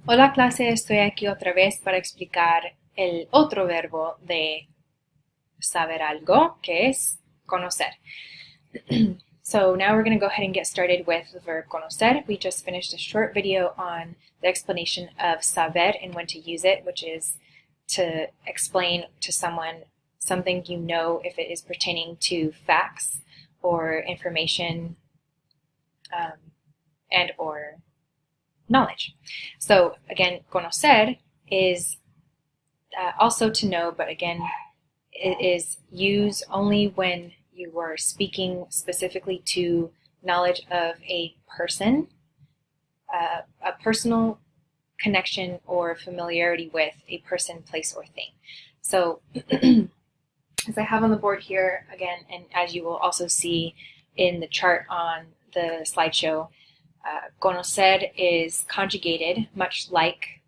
Hola clase, estoy aquí otra vez para explicar el otro verbo de saber algo, que es conocer. So now we're going to go ahead and get started with the verb conocer. We just finished a short video on the explanation of saber and when to use it, which is to explain to someone something you know if it is pertaining to facts or information and or knowledge. So again, conocer is also to know, but again, it is used only when you are speaking specifically to knowledge of a person, a personal connection or familiarity with a person, place, or thing. So as I have on the board here again, and as you will also see in the chart on the slideshow, conocer is conjugated much like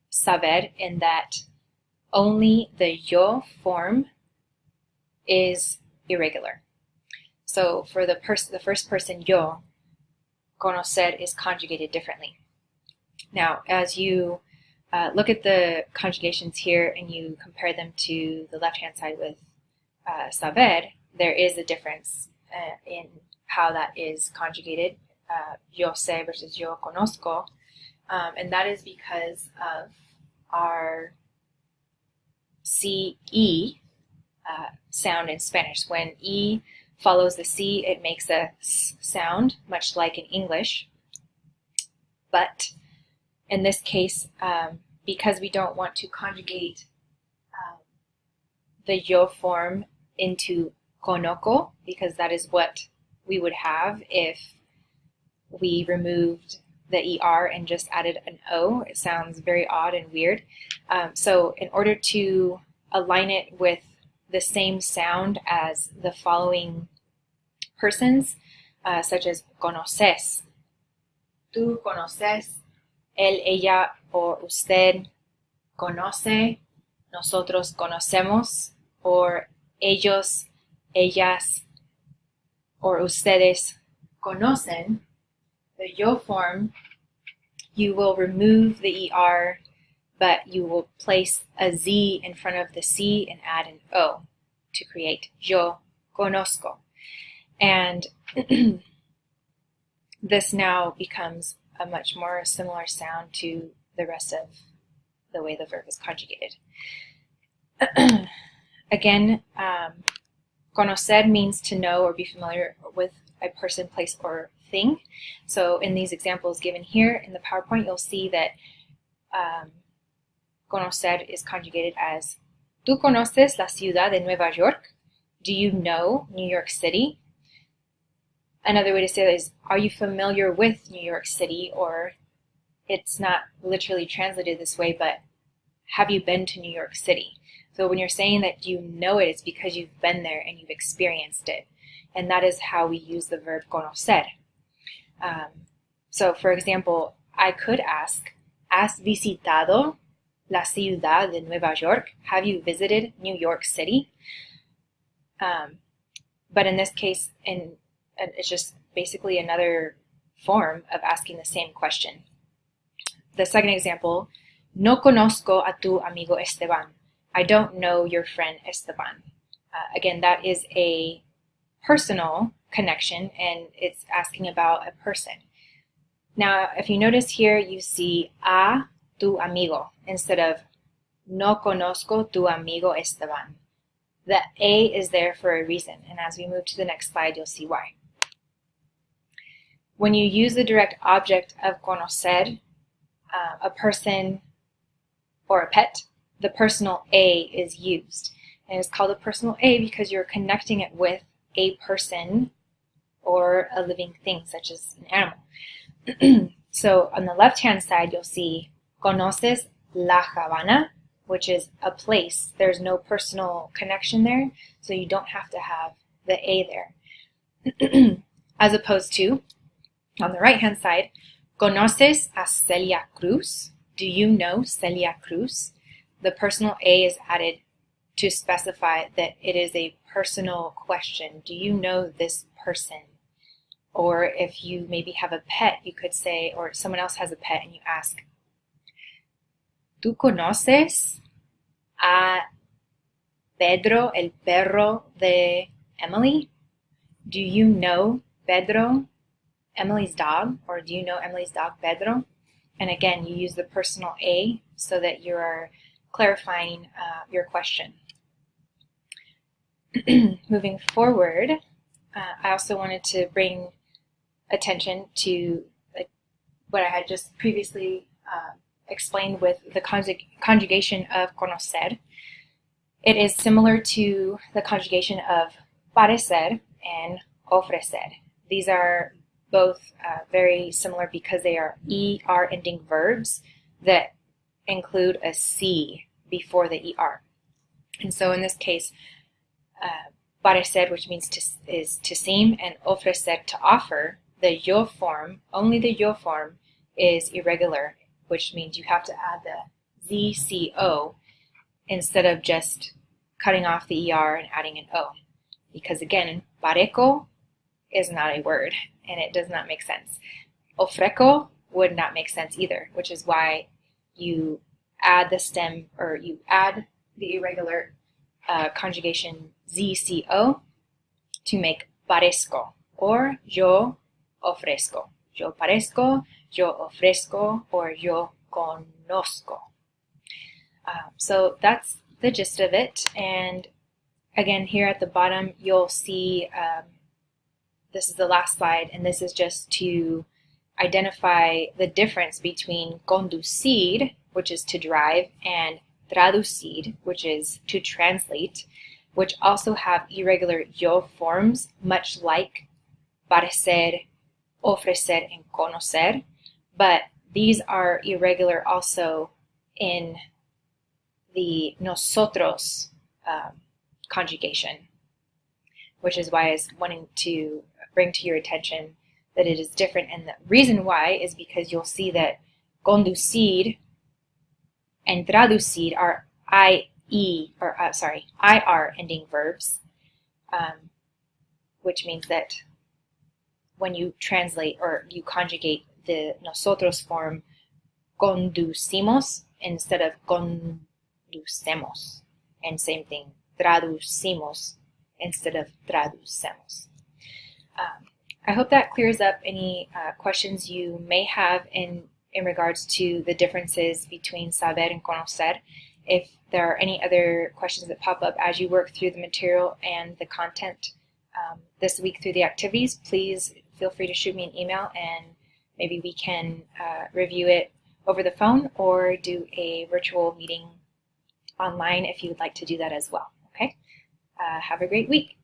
saber in that only the yo form is irregular. So for the first person yo, conocer is conjugated differently. Now, as you look at the conjugations here and you compare them to the left-hand side with saber, there is a difference in how that is conjugated. Yo sé versus yo conozco, and that is because of our CE sound in Spanish. When E follows the C, it makes a S sound, much like in English. But in this case, because we don't want to conjugate the yo form into conozco, because that is what we would have if we removed the ER and just added an O. It sounds very odd and weird. So in order to align it with the same sound as the following persons, such as conoces, tú conoces, él, ella, or usted conoce, nosotros conocemos, or ellos, ellas, or ustedes conocen, the yo form, you will remove the ER, but you will place a Z in front of the C and add an O to create yo conozco. And this now becomes a much more similar sound to the rest of the way the verb is conjugated. Again, conocer means to know or be familiar with a person, place, or thing. So in these examples given here in the PowerPoint, you'll see that conocer is conjugated as ¿Tú conoces la ciudad de Nueva York? Do you know New York City? Another way to say that is, are you familiar with New York City? Or it's not literally translated this way, but have you been to New York City? So when you're saying that you know it, it's because you've been there and you've experienced it. And that is how we use the verb conocer. So for example, I could ask, ¿Has visitado la ciudad de Nueva York? Have you visited New York City? But in this case, it's just basically another form of asking the same question. The second example, no conozco a tu amigo Esteban. I don't know your friend Esteban. Again, that is a personal connection, and it's asking about a person. Now, if you notice here, you see a tu amigo instead of no conozco tu amigo Esteban. The A is there for a reason, and as we move to the next slide, you'll see why. When you use the direct object of conocer, a person or a pet, the personal A is used. And it's called a personal A because you're connecting it with a person or a living thing, such as an animal. So on the left-hand side, you'll see conoces la Habana, which is a place. There's no personal connection there, so you don't have to have the A there. As opposed to, on the right-hand side, conoces a Celia Cruz? Do you know Celia Cruz? The personal A is added to specify that it is a personal question. Do you know this person? Or if you maybe have a pet, you could say, or someone else has a pet and you ask, ¿Tú conoces a Pedro, el perro de Emily? Do you know Pedro, Emily's dog? Or do you know Emily's dog, Pedro? And again, you use the personal A so that you are clarifying your question. Moving forward, I also wanted to bring attention to what I had just previously explained with the conjugation of conocer. It is similar to the conjugation of parecer and ofrecer. These are both very similar because they are ER ending verbs that include a C before the ER. And so in this case, parecer, which means is to seem, and ofrecer, to offer, the yo form, only the yo form, is irregular, which means you have to add the ZCO instead of just cutting off the ER and adding an O. Because again, pareco is not a word, and it does not make sense. Ofreco would not make sense either, which is why you add the stem, or you add the irregular conjugation ZCO to make parezco, or yo ofrezco. Yo parezco, yo ofrezco, or yo conozco. So that's the gist of it. And again, here at the bottom, you'll see this is the last slide, and this is just to identify the difference between conducir, which is to drive, and traducir, which is to translate, which also have irregular yo forms, much like parecer, ofrecer, and conocer, but these are irregular also in the nosotros conjugation, which is why I was wanting to bring to your attention that it is different. And the reason why is because you'll see that conducir and traducir are IR ending verbs, which means that when you translate or you conjugate the nosotros form, conducimos instead of conducemos. And same thing, traducimos instead of traducemos. I hope that clears up any questions you may have in regards to the differences between saber and conocer. If there are any other questions that pop up as you work through the material and the content this week through the activities, please feel free to shoot me an email, and maybe we can review it over the phone or do a virtual meeting online if you would like to do that as well. Okay? Have a great week.